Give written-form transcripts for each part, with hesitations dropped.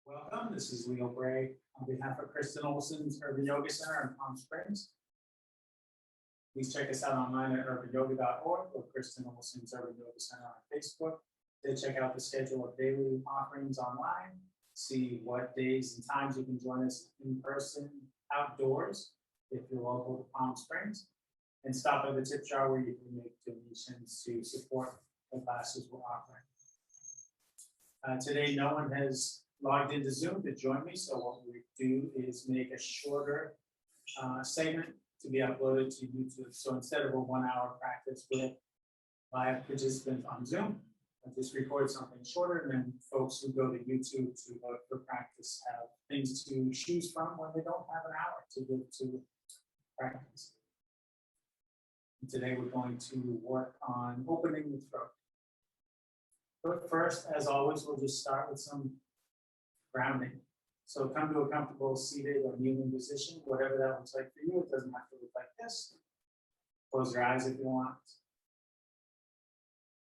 Welcome, this is Leo Bray on behalf of Kristen Olson's Urban Yoga Center in Palm Springs. Please check us out online at urbanyoga.org or Kristen Olson's Urban Yoga Center on Facebook. Then check out the schedule of daily offerings online, see what days and times you can join us in person outdoors if you're local to Palm Springs, and stop by the tip jar where you can make donations to support the classes we're offering. Today, no one has logged into Zoom to join me, so what we do is make a shorter segment to be uploaded to YouTube. So instead of a 1 hour practice with live participants on Zoom, I just record something shorter, and then folks who go to YouTube to look for practice have things to choose from when they don't have an hour to go to practice. And today we're going to work on opening the throat. But first, as always, we'll just start with some grounding. So come to a comfortable seated or kneeling position, whatever that looks like for you. It doesn't have to look like this. Close your eyes if you want.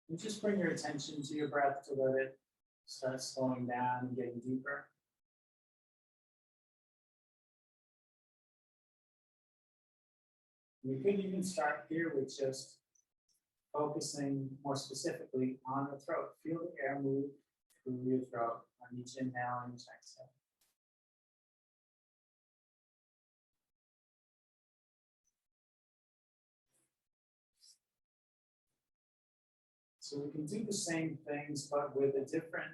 And just bring your attention to your breath to let it start slowing down and getting deeper. We could even start here with just focusing more specifically on the throat. Feel the air move through your throat on each inhale and each exhale. So we can do the same things, but with a different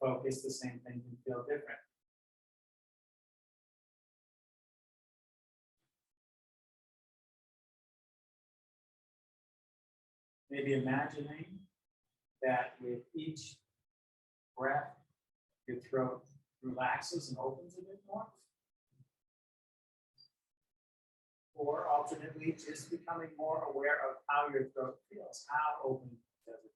focus, the same thing can feel different. Maybe imagining that with each breath, your throat relaxes and opens a bit more. Or alternately, just becoming more aware of how your throat feels. How open does it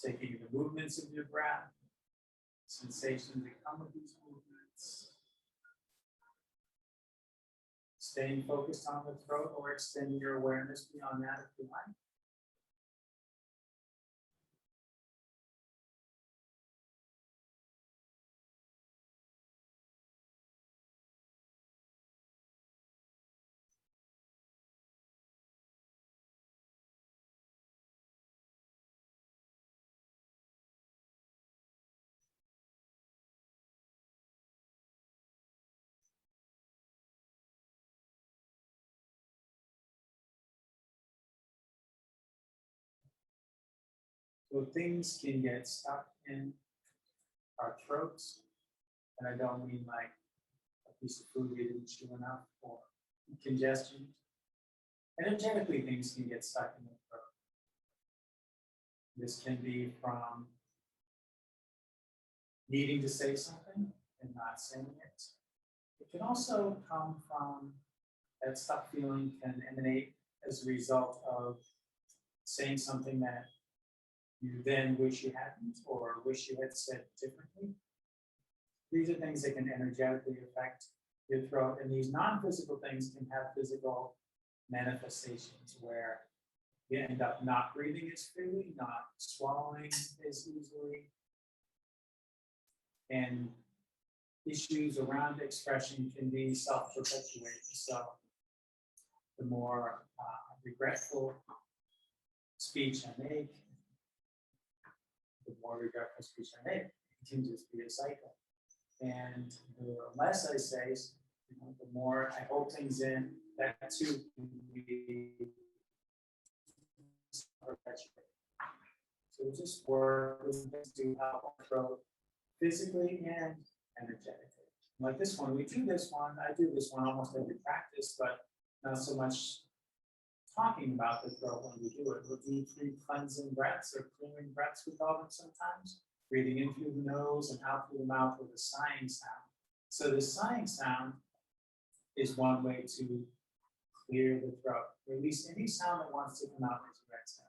feel? Taking the movements of your breath, sensations that come with these movements. Staying focused on the throat or extending your awareness beyond that if you like. So things can get stuck in our throats, and I don't mean like a piece of food we didn't chew enough or congestion. Energetically, things can get stuck in the throat. This can be from needing to say something and not saying it. It can also come from that stuck feeling can emanate as a result of saying something that you then wish you hadn't or wish you had said differently. These are things that can energetically affect your throat, and these non-physical things can have physical manifestations where you end up not breathing as freely, not swallowing as easily, and issues around expression can be self-perpetuating. So the more regretful speech I make, the more regretful speech I make. It can just be a cycle. And the less I say, the more I hold things in, that too can be perpetuated. So just work to help our throat physically and energetically. Like this one, we do this one, I do this one almost every practice, but not so much talking about the throat when we do it. We'll do 3 cleansing breaths or clearing breaths, we call them sometimes. Breathing in through the nose and out through the mouth with a sighing sound. So the sighing sound is one way to clear the throat. Release any sound that wants to come out as you exhale.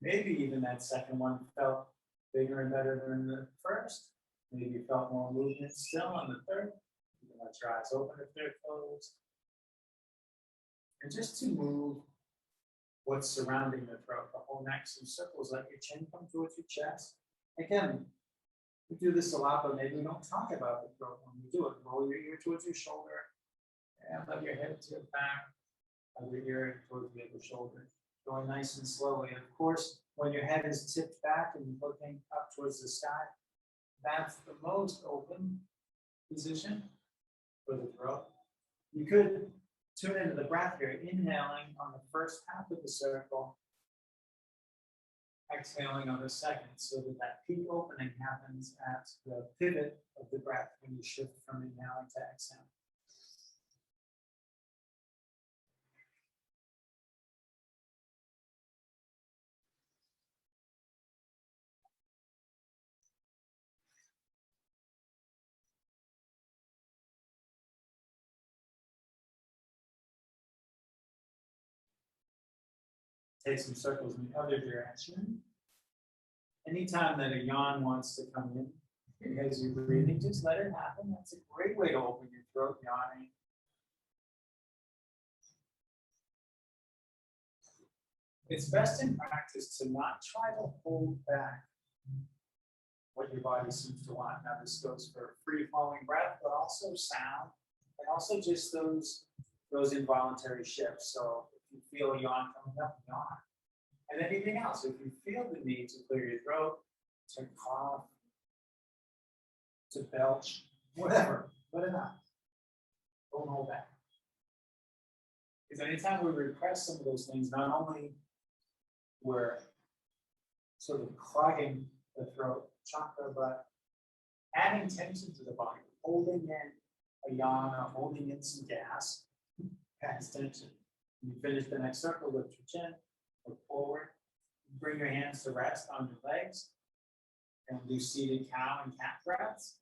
Maybe even that second one felt bigger and better than the first. Maybe you felt more movement still on the third. You can let your eyes open if they're closed. And just to move what's surrounding the throat, the whole neck, some circles, let your chin come towards your chest. Again, we do this a lot, but maybe we don't talk about the throat when we do it. Roll your ear towards your shoulder and let your head tip back, let your ear towards the other shoulder. Going nice and slowly. Of course, when your head is tipped back and looking up towards the sky, that's the most open position for the throat. You could tune into the breath here, inhaling on the first half of the circle, exhaling on the second, so that that peak opening happens at the pivot of the breath when you shift from inhaling to exhaling. Take some circles in the other direction. Anytime that a yawn wants to come in, as you're breathing, just let it happen. That's a great way to open your throat, yawning. It's best in practice to not try to hold back what your body seems to want. Now this goes for free-flowing breath, but also sound, and also just those involuntary shifts. So if you feel a yawn coming up, yawn. And anything else, if you feel the need to clear your throat, to cough, to belch, whatever, let it out. Don't hold back. Because anytime we repress some of those things, not only we're sort of clogging the throat chakra, but adding tension to the body, holding in a yawn or holding in some gas, adds tension. When you finish the next circle, lift your chin, look forward, bring your hands to rest on your legs, and do seated cow and cat breaths.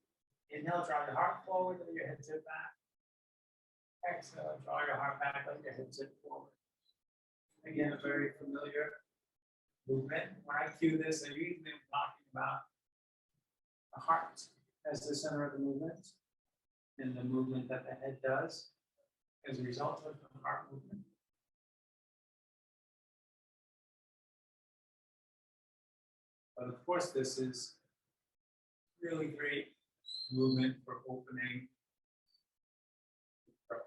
Inhale, draw your heart forward, let your head tip back. Exhale, draw your heart back, let your head tip forward. Again, a very familiar movement. When I cue this, I usually am talking about the heart as the center of the movement, and the movement that the head does as a result of the heart movement. But of course, this is really great movement for opening the throat.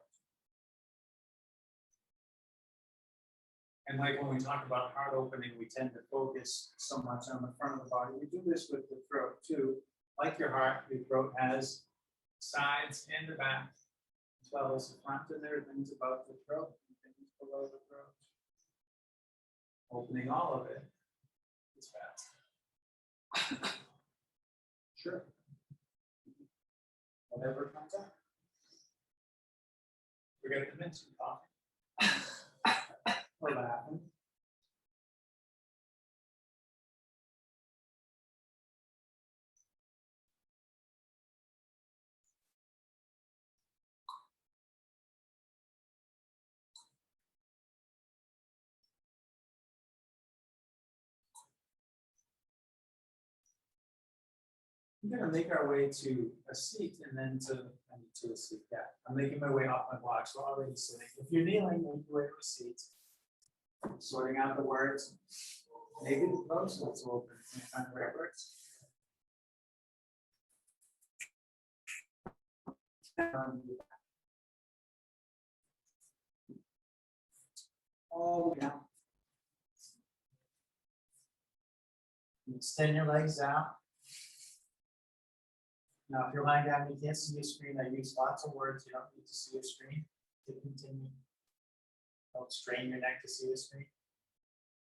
And like when we talk about heart opening, we tend to focus so much on the front of the body. We do this with the throat too. Like your heart, your throat has sides and the back, as well as the front, and there are things above the throat and things below the throat. Opening all of it is fast. Sure. Whatever comes up. Forget to mention coffee. Or laughing. We're going to make our way to a seat and then to a seat. Yeah, I'm making my way off my block, so already sitting. If you're kneeling, make your way to a seat. Sorting out the words. Maybe the post let's open. Find the right words. All the way down. Extend your legs out. Now, if you're lying down, you can't see your screen. I use lots of words. You don't need to see your screen to continue. Don't strain your neck to see the screen.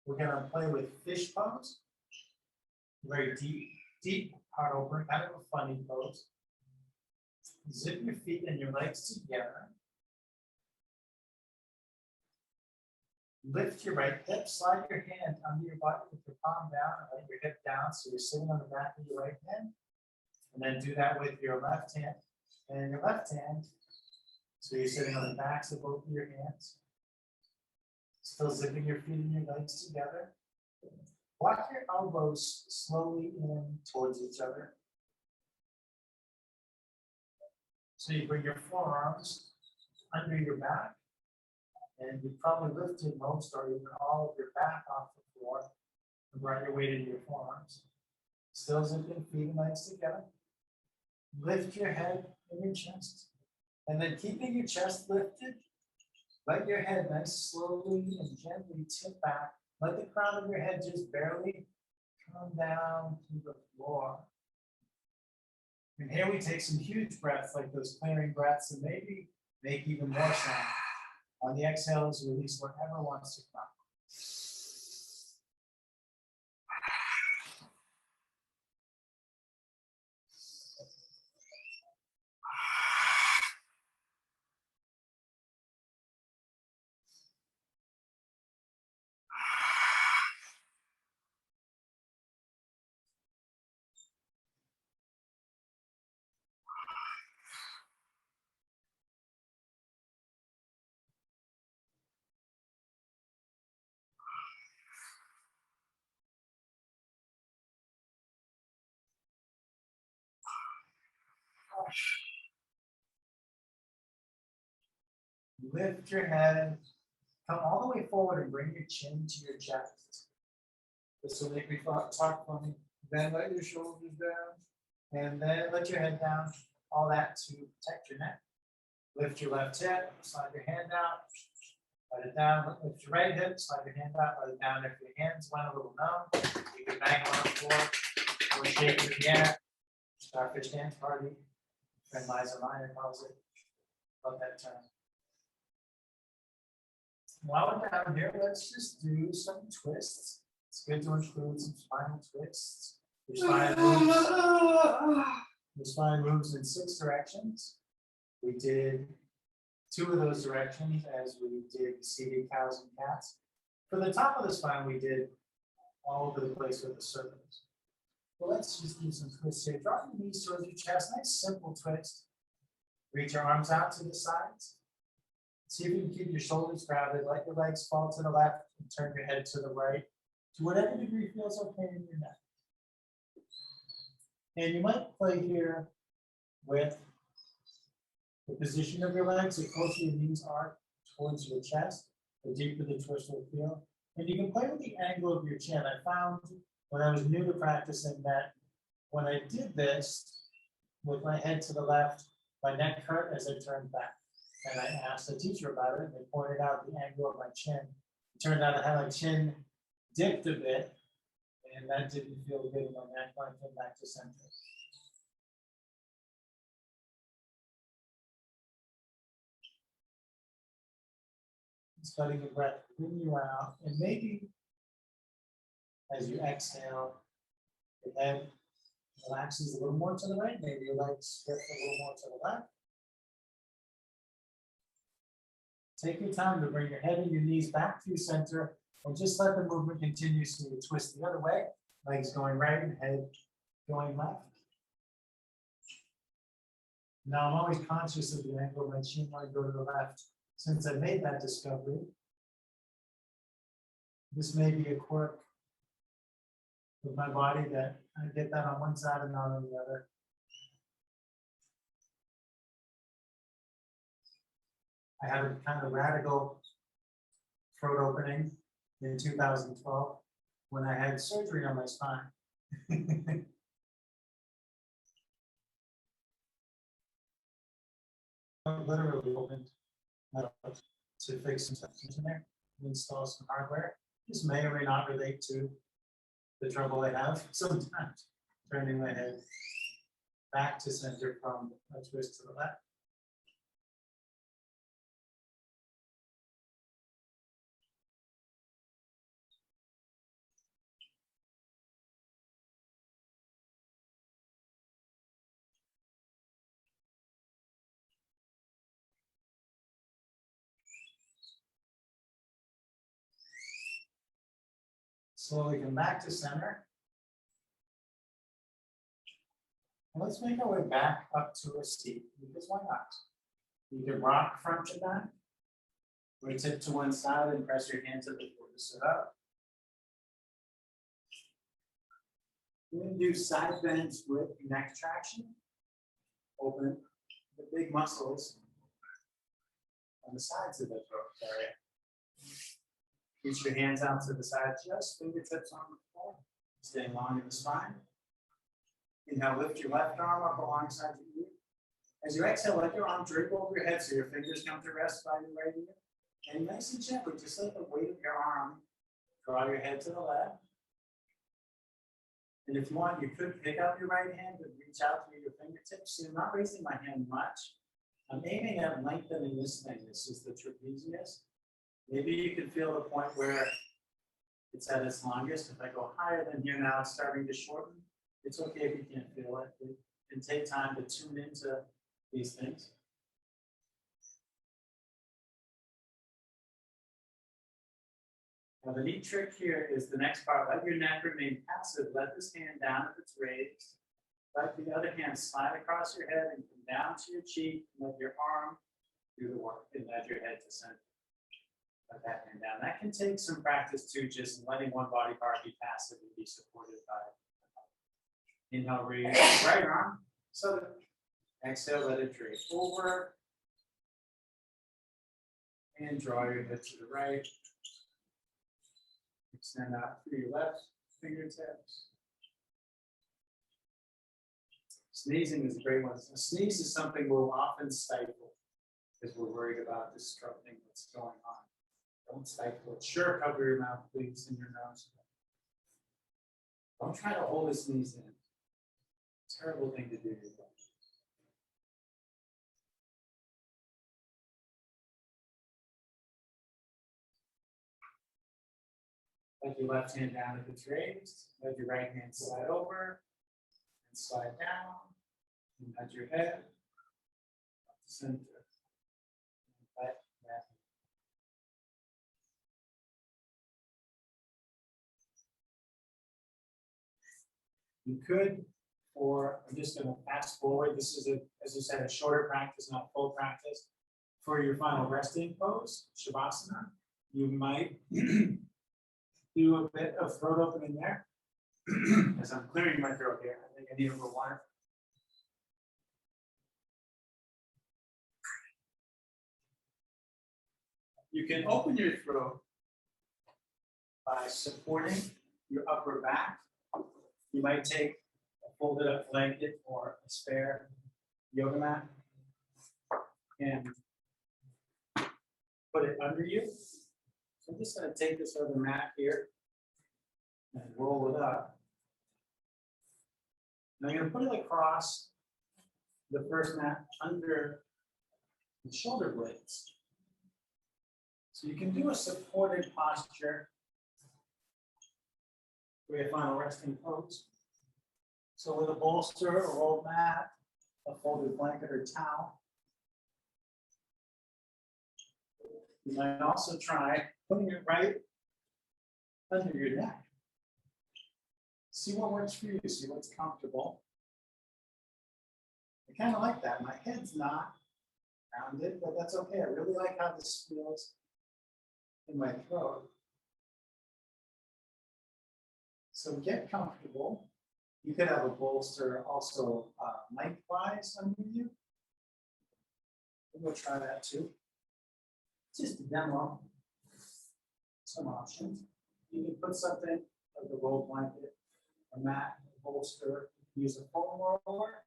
We're going to play with fish pose. Very deep heart opener, kind of a funny pose. Zip your feet and your legs together. Lift your right hip, slide your hand under your body with your palm down, and let your hip down so you're sitting on the back of your right hand. And then do that with your left hand and your left hand. So you're sitting on the backs of both of your hands. Still zipping your feet and your legs together. Walk your elbows slowly in towards each other. So you bring your forearms under your back, and you probably lifted most or even all of your back off the floor and brought your weight into your forearms. Still zipping feet and legs together. Lift your head and your chest. And then keeping your chest lifted, let your head nice slowly and gently tip back. Let the crown of your head just barely come down to the floor. And here we take some huge breaths, like those clearing breaths, and maybe make even more sound. On the exhales, release whatever wants to come. Lift your head, come all the way forward and bring your chin to your chest. This will make me talk funny. Then let your shoulders down, and then let your head down. All that to protect your neck. Lift your left hip, slide your hand out, let it down. Lift your right hip, slide your hand out, let it down. If your hands went a little numb, you can bang on the floor or shake it in the air. Starfish dance party. Friend Liza Minor calls it. Love that term. While we're down here, let's just do some twists. It's good to include some spinal twists. Your spine moves in 6 directions. We did 2 of those directions as we did seated cows and cats. For the top of the spine, we did all over the place with the circles. Well, let's just do some twists here. Drop your knees towards your chest. Nice simple twist. Reach your arms out to the sides. See if you can keep your shoulders grounded. Let your legs fall to the left and turn your head to the right. To whatever degree feels okay in your neck. And you might play here with the position of your legs. The closer your knees are towards your chest, the deeper the twist will feel. And you can play with the angle of your chin. I found when I was new to practicing that when I did this with my head to the left, my neck hurt as I turned back. And I asked the teacher about it, and they pointed out the angle of my chin. It turned out I had my chin dipped a bit, and that didn't feel good in my neck when I came back to center. Just letting your breath bring you out, and maybe as you exhale, your head relaxes a little more to the right, maybe your legs drift a little more to the left. Take your time to bring your head and your knees back to your center, and just let the movement continue. So you twist the other way, legs going right and head going left. Now I'm always conscious of the angle of my chin when I go to the left. Since I made that discovery, this may be a quirk of my body that I get that on one side and not on the other. I had a kind of radical throat opening in 2012 when I had surgery on my spine. Literally opened to fix some stuff in there, install some hardware. This may or may not relate to the trouble I have sometimes turning my head back to center from a twist to the left. Slowly come back to center. And let's make our way back up to a seat, because why not? You can rock front to back, or tip to one side and press your hands at the floor to sit up. We're going to do side bends with neck traction. Open the big muscles on the sides of the throat area. Reach your hands out to the side, just fingertips on the floor, staying long in the spine. Inhale, lift your left arm up alongside your ear. As you exhale, let your arm drape over your head so your fingers come to rest by your right ear. And nice and gently, just let the weight of your arm draw your head to the left. And if you want, you could pick up your right hand and reach out through your fingertips. So I'm not raising my hand much. I'm aiming at lengthening this thing. This is the trapezius. Maybe you can feel the point where it's at its longest. If I go higher than here now, it's starting to shorten. It's okay if you can't feel it. It can take time to tune into these things. Now the neat trick here is the next part. Let your neck remain passive. Let this hand down if it's raised. Let the other hand slide across your head and come down to your cheek. Let your arm do the work and let your head to center. Let that hand down. That can take some practice too, just letting one body part be passive and be supported by it. Inhale, raise right arm. So exhale, let it drape over. And draw your head to the right. Extend out through your left fingertips. Sneezing is a great one. A sneeze is something we'll often stifle because we're worried about disrupting what's going on. Don't stifle it. Sure, cover your mouth, please, and your nose. Don't try to hold a sneeze in. Terrible thing to do. Let your left hand down if it's raised. Let your right hand slide over and slide down. And nudge your head up to center. Back. You could, I'm just going to fast forward. This is, as you said, a shorter practice, not full practice. For your final resting pose, Shavasana, you might do a bit of throat opening there. As I'm clearing my throat here, I think I need a little water. You can open your throat by supporting your upper back. You might take a folded up blanket or a spare yoga mat and put it under you. So I'm just going to take this other mat here and roll it up. Now I'm going to put it across the first mat under the shoulder blades. So you can do a supported posture for your final resting pose. So with a bolster, a rolled mat, a folded blanket or towel. You might also try putting it right under your neck. See what works for you, see what's comfortable. I kind of like that. My head's not rounded, but that's okay. I really like how this feels in my throat. So get comfortable. You could have a bolster also lengthwise under you. We'll try that too. Just to demo some options. You can put something like a roll blanket, a mat, a bolster, use a foam roller.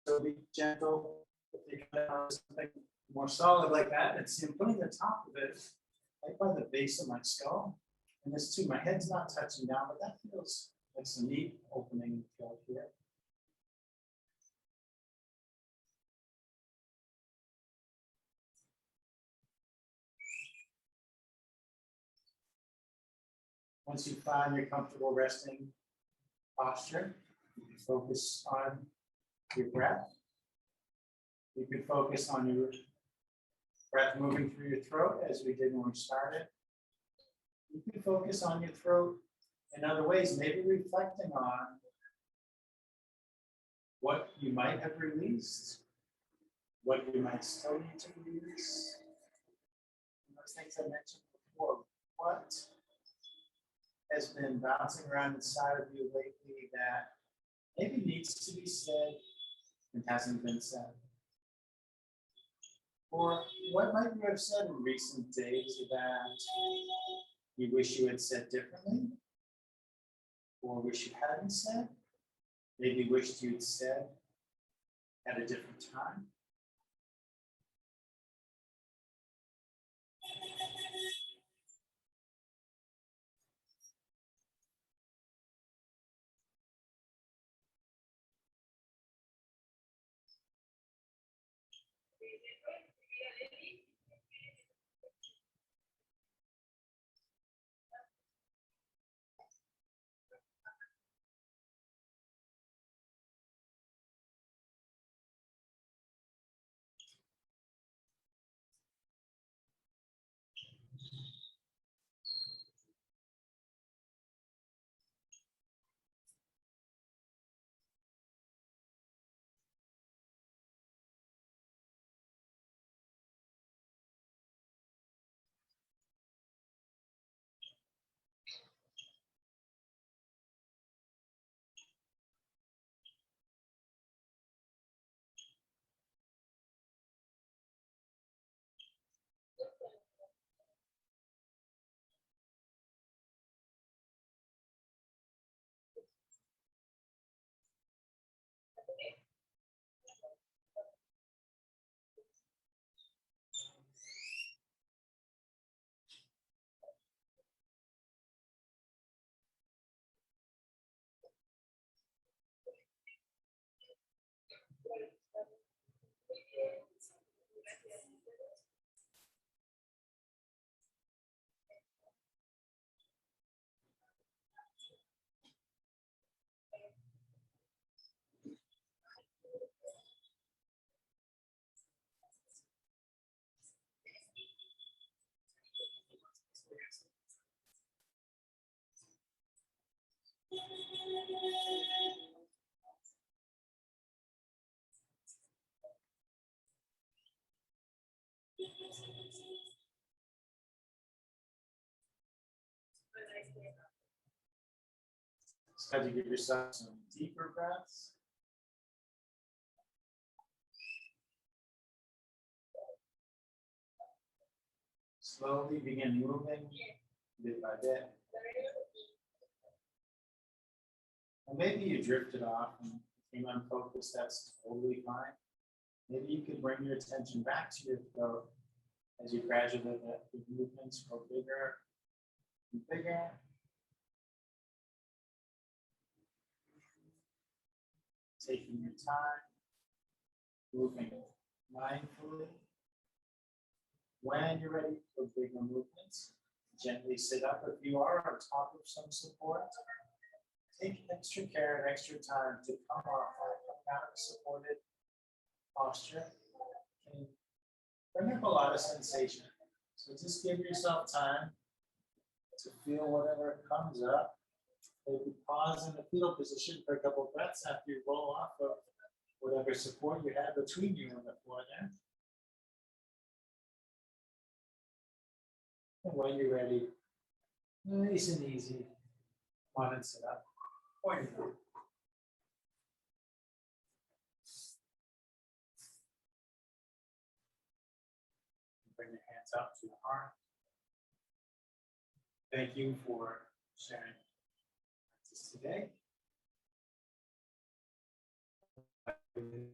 So be gentle. If you have something more solid like that, and see I'm putting the top of it right by the base of my skull. And this too, my head's not touching down, but that feels like some neat opening feel here. Once you find your comfortable resting posture, you can focus on your breath. You can focus on your breath moving through your throat as we did when we started. You can focus on your throat in other ways, maybe reflecting on what you might have released, what you might still need to release. And those things I mentioned before, what has been bouncing around inside of you lately that maybe needs to be said and hasn't been said? Or what might you have said in recent days that you wish you had said differently? Or wish you hadn't said? Maybe wished you'd said at a different time? Start to give yourself some deeper breaths. Slowly begin moving bit by bit. And maybe you drifted off and became unfocused, that's totally fine. Maybe you can bring your attention back to your throat as you gradually let the movements grow bigger and bigger. Taking your time, moving mindfully. When you're ready for bigger movements, gently sit up if you are on top of some support. Take extra care and extra time to come out of supported posture. Can bring up a lot of sensation. So just give yourself time to feel whatever comes up. Maybe pause in the fetal position for a couple of breaths after you roll off of whatever support you have between you and the floor there. And when you're ready, nice and easy, come on and sit up. Point it out. Bring your hands up to the heart. Thank you for sharing this today. And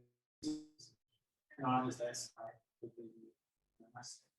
on as I start with the namaste.